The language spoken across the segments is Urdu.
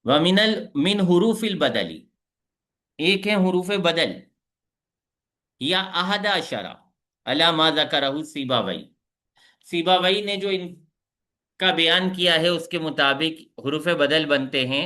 من حروف البدلی، ایک ہے حروف بدل، یا احد اشرا علی ما ذکرہ سیباوی، سیباوی نے جو ان کا بیان کیا ہے اس کے مطابق حروف بدل بنتے ہیں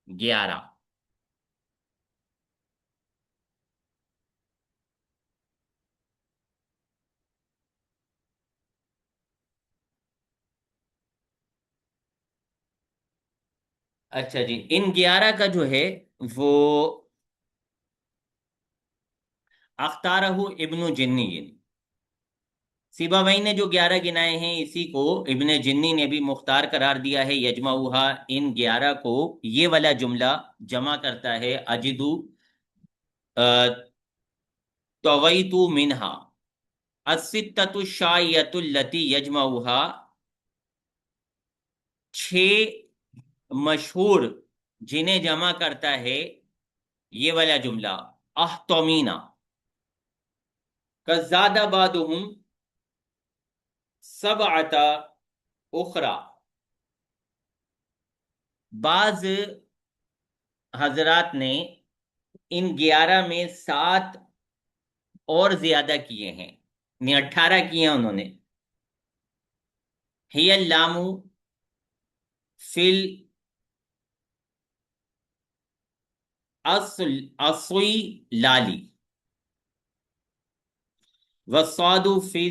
11۔ اچھا جی، ان 11 کا جو ہے وہ اختارہ ابن جنی، سیباوئی نے جو 11 گنائے ہیں اسی کو ابن جنی نے بھی مختار قرار دیا ہے۔ یجمعہا، ان 11 کو یہ والا جملہ جمع کرتا ہے، اجدو طویت منہا الستۃ الشائعۃ التی یجمعہا، 6 مشہور جنہیں جمع کرتا ہے یہ والا جملہ، احتمینا کزاد بعدہم سبعۃ اخری، بعض حضرات نے ان 11 میں 7 اور زیادہ کیے ہیں، یعنی 18 کیے ہیں انہوں نے۔ ہی اللام فی الاصل لالی، والصاد فی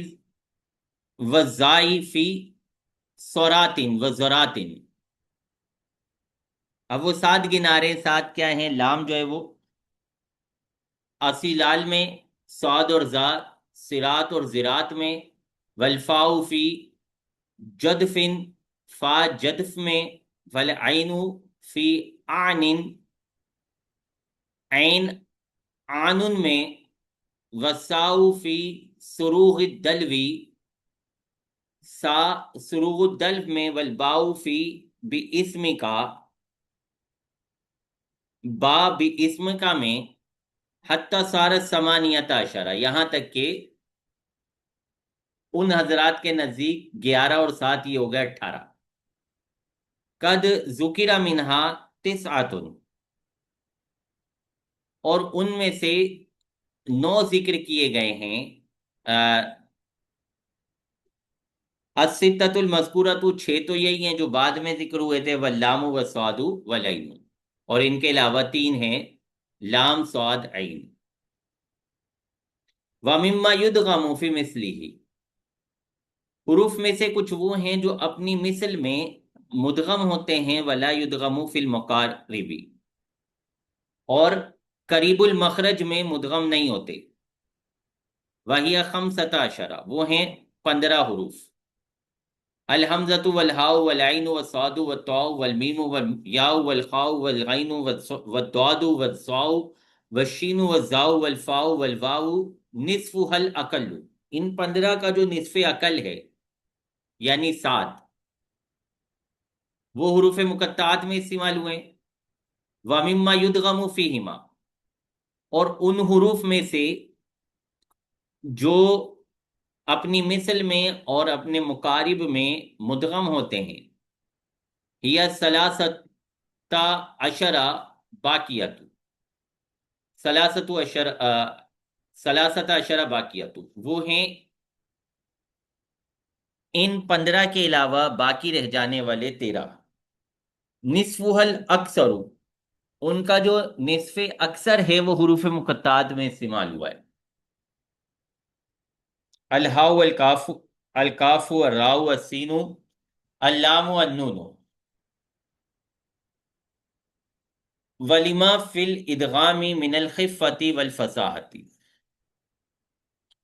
والزائی فی سوراتن وزراتن۔ اب وہ 7 گنا رہے ہیں، 7 کیا ہیں؟ لام جو ہے وہ اصی لال میں، صاد اور زا صراط اور زراط میں، والفاء فی جدفن فا جدف میں، والعین فی آن عین آنن میں، والساء فی سروغ الدلوی سا سروغ الدلو میں، والباء فی باسم کا با باسم کا میں، حتی صارت ثمانیۃ عشرہ، یہاں تک کہ ان حضرات کے نزدیک 11 اور 7 یہ ہو گئے 18۔ قد ذکر منہا تسعۃ، اور ان میں سے 9 ذکر کیے گئے ہیں، الستۃ المذکورۃ، 6 تو یہی ہیں جو بعد میں ذکر ہوئے تھے، واللام والصاد والعین، اور ان کے علاوہ 3 ہیں، لام صاد عین۔ ومما یدغم فی مثلہ، حروف میں سے کچھ وہ ہیں جو اپنی مثل میں مدغم ہوتے ہیں، ولا یدغم فی المقارب، اور قریب المخرج میں مدغم نہیں ہوتے، وہی 15، وہ ہیں 15 حروف، الحمزۃ والہاء والعین والصاد والطاء والمیم والیاء والخاء والغین والضاد والظاء والشین والزاء والفاء والواو، نصفها الاقل، ان 15 کا جو نصف اقل ہے یعنی 7، وہ حروف مقطعات میں استعمال ہوئے۔ وَمِمَّا يُدْغَمُ فِيهِمَا، اور ان حروف میں سے جو اپنی مثل میں اور اپنے مقارب میں مدغم ہوتے ہیں، ہی ثلاثۃ عشرہ باقیۃ، ثلاثۃ عشرہ باقیۃ، وہ ہیں ان 15 کے علاوہ باقی رہ جانے والے 13۔ نصفہ الاکثر، ان کا جو نصف اکثر ہے وہ حروف مقطعات میں استعمال ہوا ہے، الہاء والکاف، الکاف والراء والسین، اللام والنون، ولما فی الادغام من الخفۃ والفصاحۃ،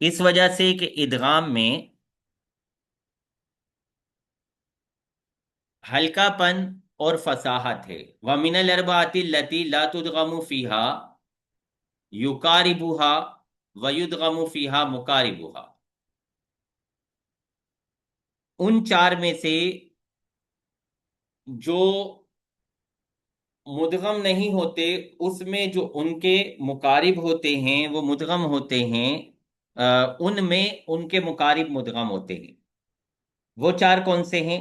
اس وجہ سے کہ ادغام میں ہلکا پن اور فصاحت ہے۔ وَمِنَ الْأَرْبَعَةِ الَّتِي لَا تُدْغَمُ فِيهَا يُقَارِبُهَا وَيُدْغَمُ فِيهَا مُقَارِبُهَا، ان 4 میں سے جو مدغم نہیں ہوتے اس میں جو ان کے مقارب ہوتے ہیں وہ مدغم ہوتے ہیں، ان میں ان کے مقارب مدغم ہوتے ہیں۔ وہ 4 کون سے ہیں؟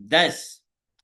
10।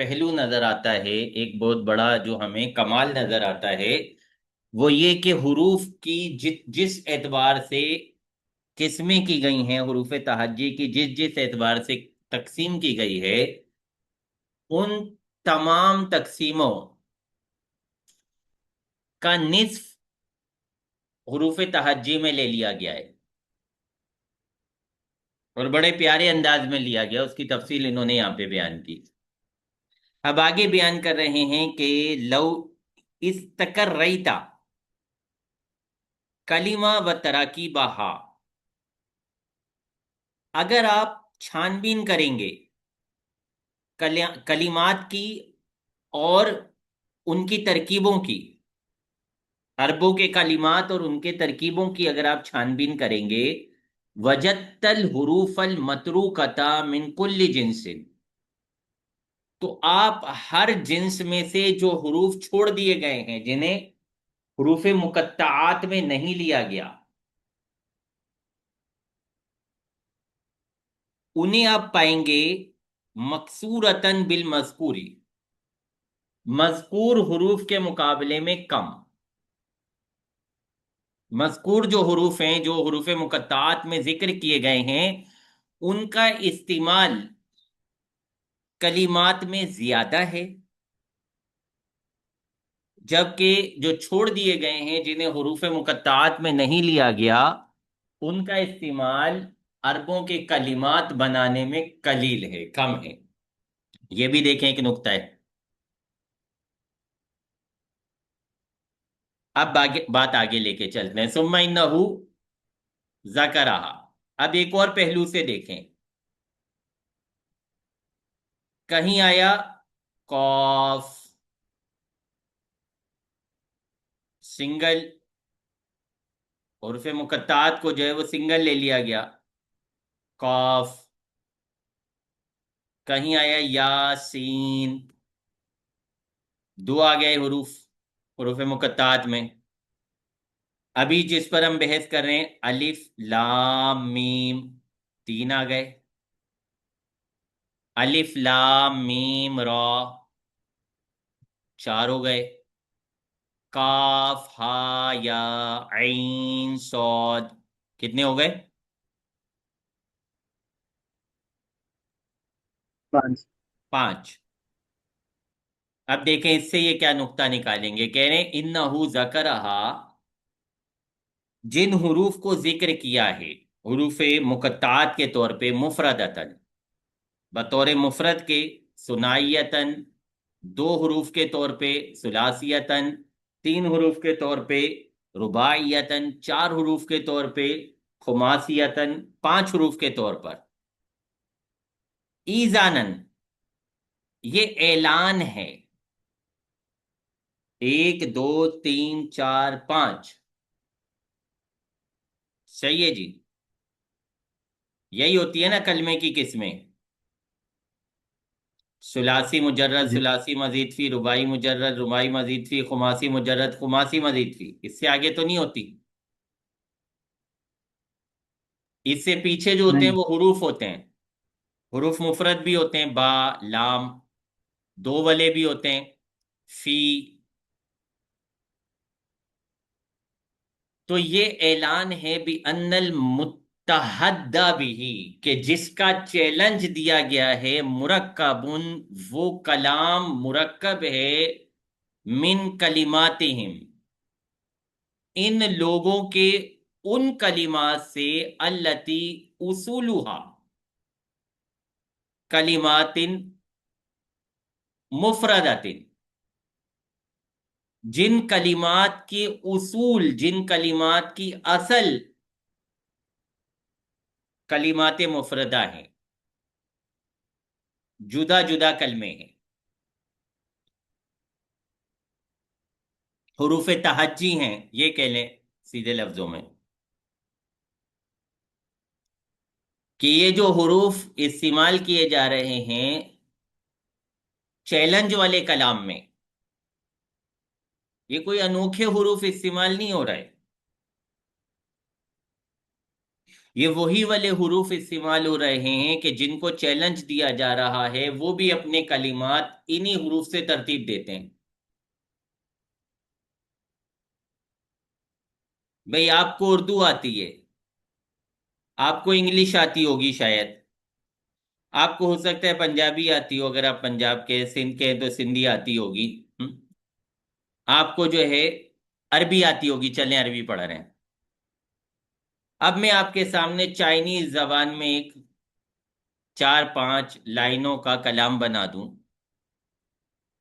پہلو نظر آتا ہے، ایک بہت بڑا جو ہمیں کمال نظر آتا ہے، وہ یہ کہ حروف کی جس اعتبار سے قسمیں کی گئی ہیں، حروف تہجی کی جس اعتبار سے تقسیم کی گئی ہے، ان تمام تقسیموں کا نصف حروف تہجی میں لے لیا گیا ہے، اور بڑے پیارے انداز میں لیا گیا، اس کی تفصیل انہوں نے یہاں پہ بیان کی۔ اب آگے بیان کر رہے ہیں کہ لو استقرریتا کلمہ و تراکیبہا، اگر آپ چھان بین کریں گے کلمات کی اور ان کی ترکیبوں کی، عربوں کے کلمات اور ان کے ترکیبوں کی اگر آپ چھان بین کریں گے، وجدت الحروف المتروکۃ من کل جنس، تو آپ ہر جنس میں سے جو حروف چھوڑ دیے گئے ہیں، جنہیں حروف مقطعات میں نہیں لیا گیا، انہیں آپ پائیں گے مکسورتن بالمذکوری، مذکور حروف کے مقابلے میں کم۔ مذکور جو حروف ہیں، جو حروف مقطعات میں ذکر کیے گئے ہیں، ان کا استعمال کلمات میں زیادہ ہے، جبکہ جو چھوڑ دیے گئے ہیں، جنہیں حروف مقطعات میں نہیں لیا گیا، ان کا استعمال عربوں کے کلمات بنانے میں قلیل ہے، کم ہے۔ یہ بھی دیکھیں ایک نقطہ ہے۔ اب بات آگے لے کے چلتے ہیں۔ ثم انہ ذکرہا، اب ایک اور پہلو سے دیکھیں، کہیں آیا قاف سنگل، حروف مقطعات کو جو ہے وہ سنگل لے لیا گیا، قاف، کہیں آیا یاسین، دو آ گئے حروف مقطعات میں۔ ابھی جس پر ہم بحث کر رہے ہیں الف لام میم، تین آ گئے، الف لام میم را، چار ہو گئے، کاف ہا یا عین صاد، کتنے ہو گئے؟ 5۔ 5۔ اب دیکھیں اس سے یہ کیا نقطہ نکالیں گے، کہہ رہے ہیں انہو ذکرہا، جن حروف کو ذکر کیا ہے حروف مقطعات کے طور پہ مفردتاً، بطور مفرد کے، ثنائیتاً دو حروف کے طور پہ، ثلاثیتاً تین حروف کے طور پہ، رباعیتاً چار حروف کے طور پہ، خماسیتاً پانچ حروف کے طور پر، ایزانن یہ اعلان ہے، ایک دو تین چار پانچ، صحیح ہے جی، یہی ہوتی ہے نا کلمے کی قسمیں، ثلاثی مجرد، جی ثلاثی مزید فی، رباعی مجرد، رباعی مزید فی، خماسی مجرد، خماسی مزید فی، اس سے آگے تو نہیں ہوتی، اس سے پیچھے جو ہوتے ہیں نہیں، وہ حروف ہوتے ہیں، حروف مفرد بھی ہوتے ہیں، با لام، دو والے بھی ہوتے ہیں، فی۔ تو یہ اعلان ہے بِأَنَّ الْمُتَّحَدَّ بِهِ، کہ جس کا چیلنج دیا گیا ہے، مرکبن وہ کلام مرکب ہے، من کلماتہم ان لوگوں کے ان کلمات سے، التی اصولها کلمات مفردات، جن کلمات کی اصول، جن کلمات کی اصل کلمات مفردہ ہیں، جدا جدا کلمے ہیں، حروف تہجی ہیں، یہ کہہ لیں سیدھے لفظوں میں، کہ یہ جو حروف استعمال کیے جا رہے ہیں چیلنج والے کلام میں، یہ کوئی انوکھے حروف استعمال نہیں ہو رہے، یہ وہی والے حروف استعمال ہو رہے ہیں کہ جن کو چیلنج دیا جا رہا ہے وہ بھی اپنے کلمات انہی حروف سے ترتیب دیتے ہیں. بھئی آپ کو اردو آتی ہے، آپ کو انگلش آتی ہوگی شاید، آپ کو ہو سکتا ہے پنجابی آتی ہو، اگر آپ پنجاب کے سندھ کے ہیں تو سندھی آتی ہوگی. آپ کو جو ہے عربی آتی ہوگی، چلیں عربی پڑھ رہے ہیں. اب میں آپ کے سامنے چائنیز زبان میں ایک 4-5 لائنوں کا کلام بنا دوں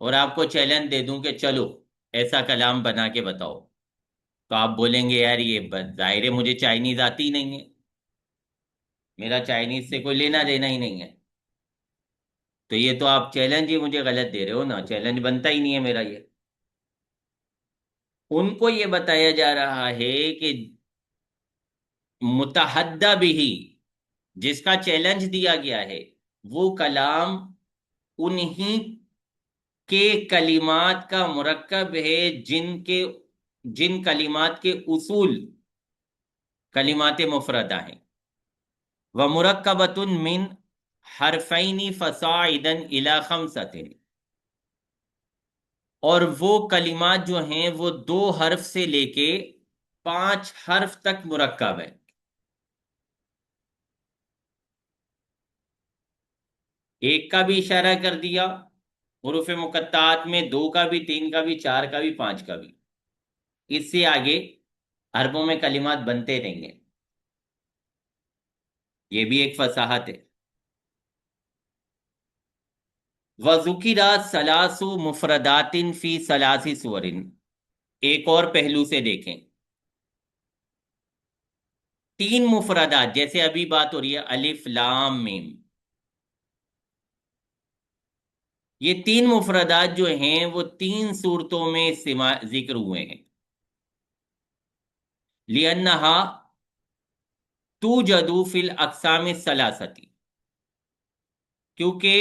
اور آپ کو چیلنج دے دوں کہ چلو ایسا کلام بنا کے بتاؤ، تو آپ بولیں گے یار یہ ظاہر ہے مجھے چائنیز آتی ہی نہیں ہے، میرا چائنیز سے کوئی لینا دینا ہی نہیں ہے. تو یہ تو آپ چیلنج ہی مجھے غلط دے رہے ہو نا، چیلنج بنتا ہی نہیں ہے میرا یہ. ان کو یہ بتایا جا رہا ہے کہ متحدہ بھی، جس کا چیلنج دیا گیا ہے، وہ کلام انہی کے کلمات کا مرکب ہے جن کلمات کے اصول کلمات مفردہ ہیں. وَمُرَكَّبَةٌ مِّنْ حَرْفَيْنِ فَصَاعِدًا إِلَى خَمْسَةٍ، اور وہ کلمات جو ہیں وہ 2 حرف سے لے کے 5 حرف تک مرکب ہے. ایک کا بھی اشارہ کر دیا حروف مقطعات میں، 2 کا بھی، 3 کا بھی، 4 کا بھی، 5 کا بھی. اس سے آگے حرفوں میں کلمات بنتے نہیں ہیں. یہ بھی ایک فصاحت ہے. وَذُكِرَ ثَلَاثُ مُفْرَدَاتٍ فِي ثَلَاثِ سُوَرٍ، ایک اور پہلو سے دیکھیں. 3 مفردات، جیسے ابھی بات ہو رہی ہے الف لام میم، یہ 3 مفردات جو ہیں وہ 3 صورتوں میں ذکر ہوئے ہیں. لِأَنَّهَا تُوجَدُ فِي الْأَقْسَامِ الثَّلَاثَةِ، کیونکہ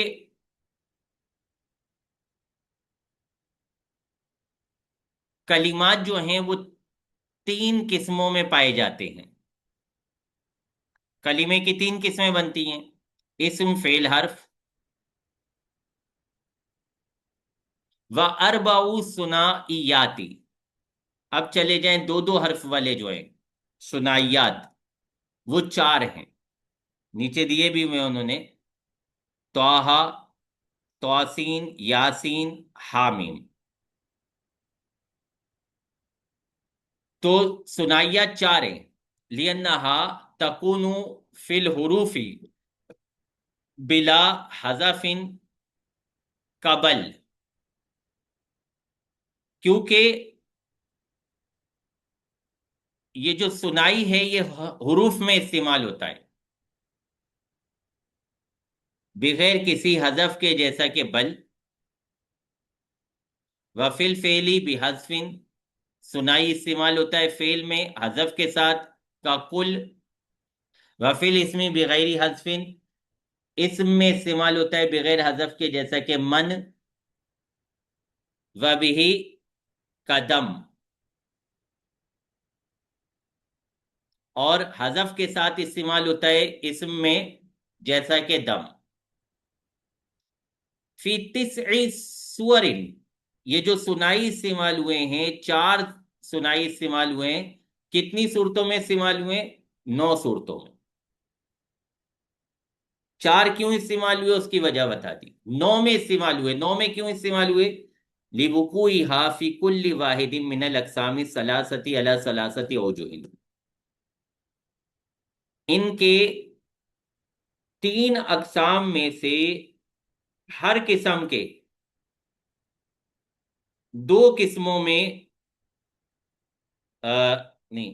کلمات جو ہیں وہ 3 قسموں میں پائے جاتے ہیں. کلمے کی 3 قسمیں بنتی ہیں: اسم، فعل، حرف. وَأَرْبَعُ ثُنَائِيَّاتِ، اب چلے جائیں 2 حرف والے جو ہیں ثنائیات، وہ 4 ہیں. نیچے دیے بھی ہوئے انہوں نے: طٰہٰ، طاسین، یاسین، حامیم. تو ثنائیات 4 ہیں. لِأَنَّهَا تَكُونُ فِي الْحُرُوفِ بِلَا حَذْفٍ قَبْلَ، کیونکہ یہ جو ثنائی ہے یہ حروف میں استعمال ہوتا ہے بغیر کسی حذف کے، جیسا کہ بل. وَفِي الْفِعْلِ بِحَذْفٍ، ثنائی استعمال ہوتا ہے فعل میں حذف کے ساتھ، کا کل. وَفِي الْاسْمِ بِغَيْرِ حَذْفٍ، اسم میں استعمال ہوتا ہے بغیر حذف کے، جیسا کہ من. وَبِهِ قدم، اور حذف کے ساتھ استعمال ہوتا ہے اسم میں، جیسا کہ دم. فی 9 سور، یہ جو ثنائی استعمال ہوئے ہیں، 4 ثنائی استعمال ہوئے ہیں. کتنی صورتوں میں استعمال ہوئے؟ 9 صورتوں میں. 4 کیوں استعمال ہوئے اس کی وجہ بتا دی. 9 میں استعمال ہوئے. 9 میں کیوں استعمال ہوئے؟ لِوُقُوعِهَا فِي كُلِّ وَاحِدٍ مِّنَ الْأَقْسَامِ الثَّلَاثَةِ عَلَىٰ ثَلَاثَةِ أَوْجُهٍ، ان کے 3 اقسام میں سے ہر قسم کے 2 قسموں میں نہیں،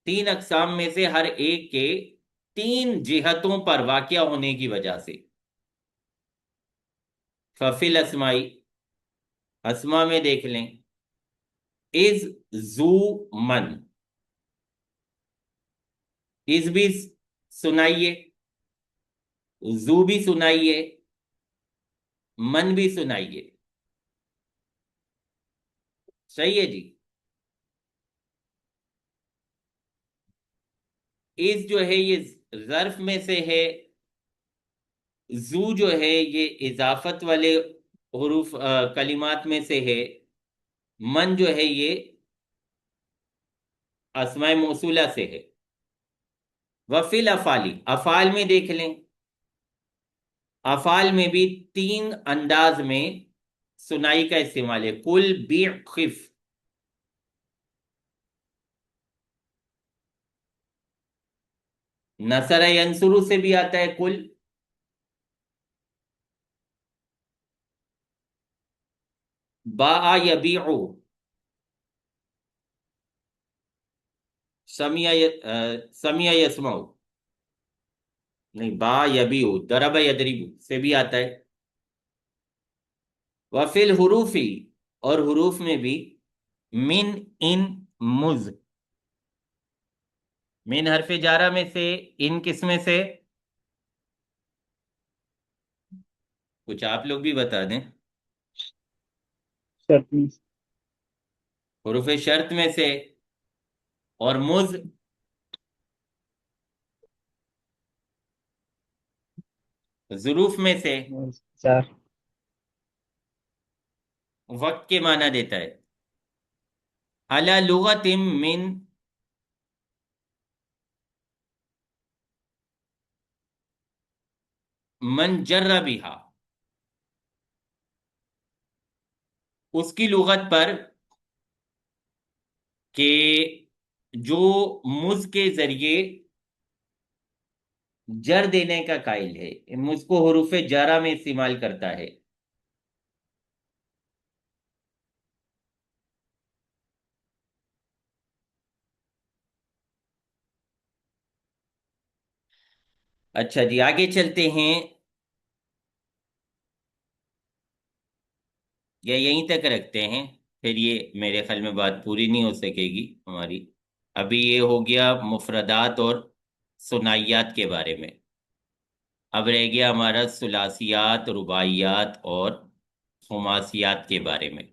3 اقسام میں سے ہر ایک کے 3 جہتوں پر واقع ہونے کی وجہ سے. ففی الاسمائی، اسما میں دیکھ لیں: از، زو، من. از بھی سنائیے، زو بھی سنائیے، من بھی سنائیے. صحیح ہے جی. اس جو ہے یہ ظرف میں سے ہے، زو جو ہے یہ اضافت والے حروف کلمات میں سے ہے، من جو ہے یہ اسماء موصولہ سے ہے۔ وفل افعالی، افعال میں دیکھ لیں، افعال میں بھی تین انداز میں سنائی کا استعمال ہے، کل بیع خف۔ نصر ینصرو سے بھی آتا ہے کل، باع یبیعو، سمیع یسمعو، نہیں باع یبیعو، ضرب یضربو سے بھی آتا ہے۔ وفی الحروفی، اور حروف میں بھی من، ان، مز، من حرف جارہ میں سے، ان کس میں سے؟ کچھ آپ لوگ بھی بتا دیں۔ شرط میں سے۔ حروف شرط میں سے، اور مز ظروف میں سے۔ چار۔ وقت کے معنی دیتا ہے، علی لغت من، من جر بہا، اس کی لغت پر کہ جو مز کے ذریعے جر دینے کا قائل ہے، مز کو حروف جارہ میں استعمال کرتا ہے۔ اچھا جی، آگے چلتے ہیں، یا یہیں تک رکھتے ہیں، پھر یہ میرے خیال میں بات پوری نہیں ہو سکے گی ہماری۔ ابھی یہ ہو گیا مفردات اور ثنائیات کے بارے میں، اب رہ گیا ہمارا ثلاثیات، رباعیات اور خماسیات کے بارے میں۔